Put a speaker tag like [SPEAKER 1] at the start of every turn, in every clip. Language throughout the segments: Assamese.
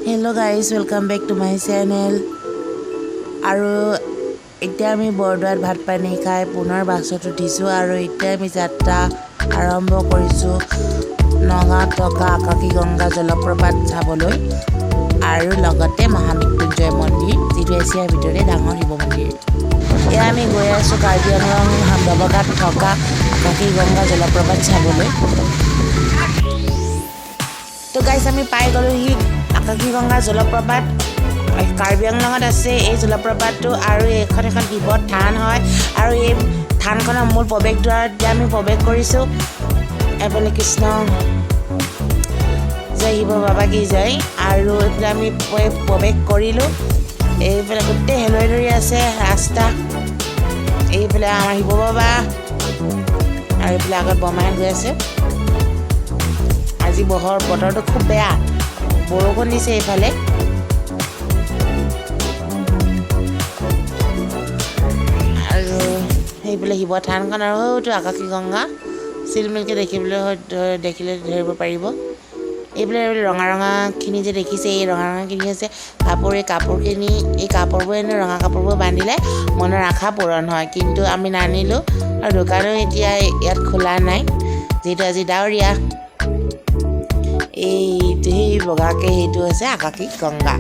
[SPEAKER 1] Hello guys, welcome back to my channel. আৰু এতিয়া আমি বৰদোৱাত ভাত পানী খাই পুনৰ বাছত উঠিছোঁ আৰু এতিয়া আমি যাত্ৰা আৰম্ভ কৰিছোঁ নগাঁৱত থকা আকাশী গংগা জলপ্ৰপাত চাবলৈ আৰু লগতে মহামৃত্যুঞ্জয় মন্দিৰ যিটো এছিয়াৰ ভিতৰতে ডাঙৰ শিৱ মন্দিৰ। এয়া আমি গৈ আছোঁ কাৰ্বি আংলং দবকাত থকা আকাশী গংগা জলপ্ৰপাত চাবলৈ। তো গাইজ আমি পাই গ'লোহি আকাশী গংগা জলপ্ৰপাত। কাৰ্বি আংলঙত আছে এই জলপ্ৰপাতটো আৰু এইখন এখন শিৱ থান হয় আৰু এই থানখনৰ মূল প্ৰৱেশদ্বাৰত আমি প্ৰৱেশ কৰিছোঁ। এফালে কৃষ্ণ জয় শিৱ বাবা কি জয় আৰু এইফালে আমি প্ৰৱেশ কৰিলোঁ। এইফালে গোটেই হেলৰি ধৰি আছে ৰাস্তা। এইফালে আমাৰ শিৱ বাবা আৰু এইফালে আগত বৰমাহে গৈ আছে। আজি বতৰটো খুব বেয়া, বৰষুণ দিছে এইফালে। আৰু সেইফালে শিৱ থানখন আৰু হয়তো আকাশী গংগা চিলমিলকৈ দেখিলে ধৰিব পাৰিব। এইফালে ৰঙা ৰঙাখিনি যে দেখিছে, এই ৰঙা ৰঙাখিনি হৈছে কাপোৰ। এই কাপোৰখিনি কাপোৰবোৰ এনে ৰঙা কাপোৰবোৰ বান্ধিলে মনৰ আশা পূৰণ হয়, কিন্তু আমি নানিলোঁ আৰু দোকানো এতিয়া ইয়াত খোলা নাই যিহেতু আজি ডাৱৰীয়া। সেই বগাকৈ সেইটো হৈছে আকাশী গংগা।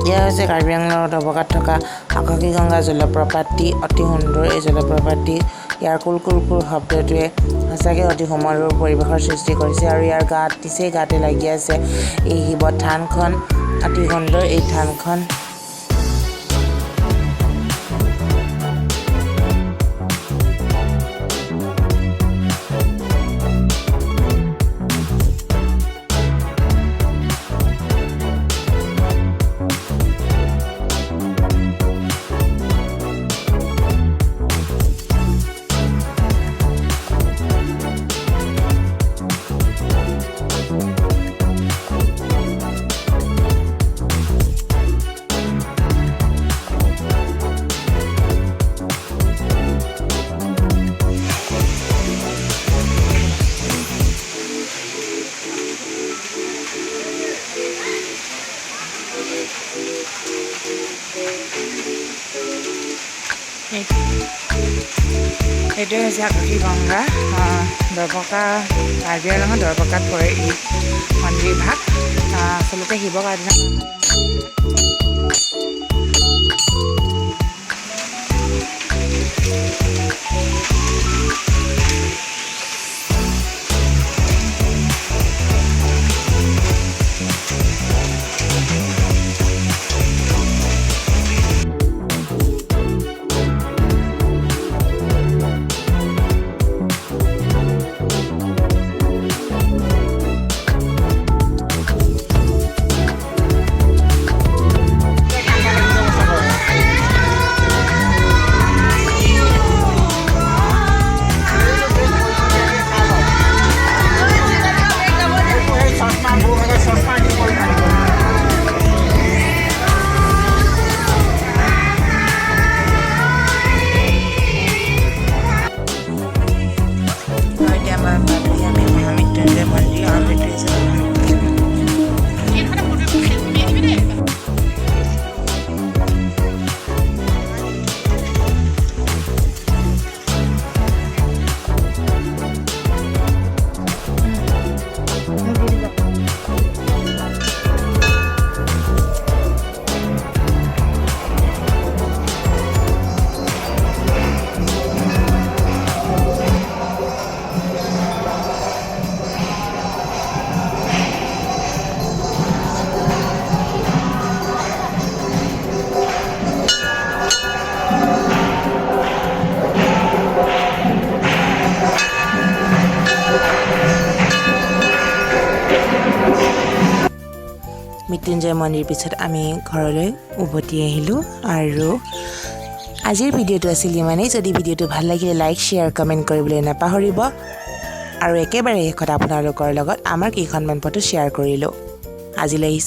[SPEAKER 1] এয়া হৈছে কাৰ্বি আংলঙৰ দবকাত থকা আকাশী গংগা জলপ্ৰপাতটি। অতি সুন্দৰ এই জলপ্ৰপাতটি। ইয়াৰ কুল শব্দটোৱে সঁচাকৈ অতি সুমধুৰ পৰিৱেশৰ সৃষ্টি কৰিছে আৰু ইয়াৰ গাতে লাগি আছে এই শিৱ থানখন। অতি সুন্দৰ এই থানখন। এইটোৱে হৈছে আকাশী গংগা দৰপকা। কাৰ্বি আংলঙৰ দৰপকাত পৰে এই মন্দিৰ ভাগ। আচলতে শিৱ কাৰ্বি মৃত্যুঞ্জয় মন্দিৰ পিছত আমি ঘৰলৈ উভতি আহিলোঁ আৰু আজিৰ ভিডিঅ'টো আছিল ইমানেই যদি ভিডিঅ'টো ভাল লাগিলে লাইক শ্বেয়াৰ কমেণ্ট কৰিবলৈ নাপাহৰিব আৰু একেবাৰে শেষত আপোনালোকৰ লগত আমাৰ কেইখনমান ফটো শ্বেয়াৰ কৰিলোঁ আজিলৈ আহিছোঁ